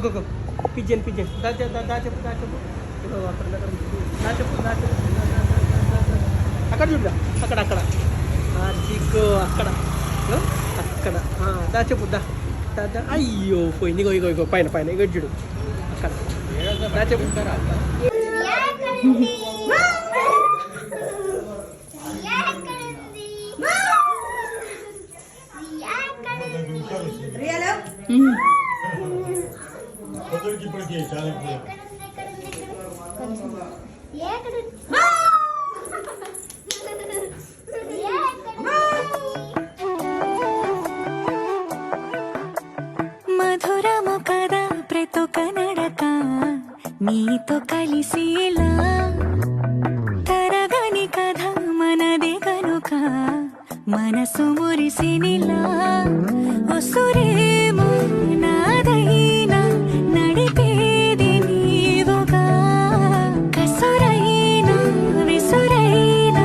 go pigeon pigeon దాచెప్పు అక్కడ దాచెప్పు అక్కడ చూడరా అక్కడ అక్కడ దిగ్గో అక్కడ అక్కడ దాచెప్పు అయ్యో పోయింది ఇగో పైన పైన ఇగో చూడు అక్కడ దాచెప్పు మధురము కదా ప్రతి ఒక్క నడక నీతో కలిసేలా తరగని కథ మనదే కనుక మనసు మురిసినిలా ఒసురేమో నాదైనా నడిపేది నీవుగా కసురైనా విసురైనా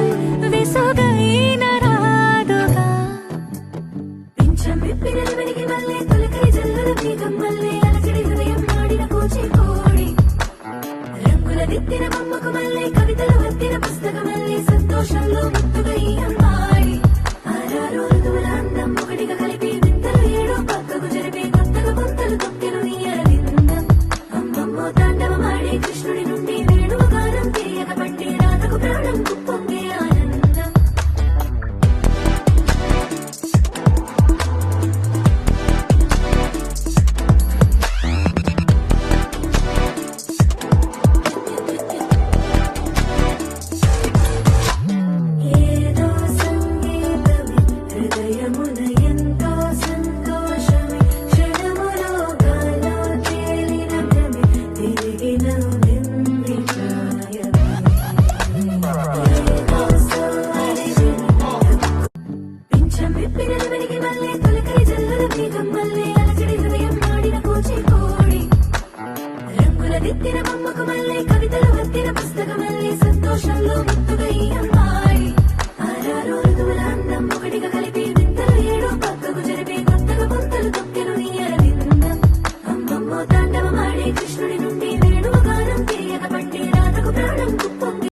విసుగైన రాదుగా పింఛం విప్పిన వెలిగి మళ్ళీ తొలకరి జల్లుల మేఘం మళ్ళీ అలజడి హృదయం నాడిన కూచిపూడి రంగుల దిద్దిన బొమ్మకు మళ్ళీ కవితలు వద్దిన పుస్తకం మళ్ళీ సంతోషంలో ముత్తుగా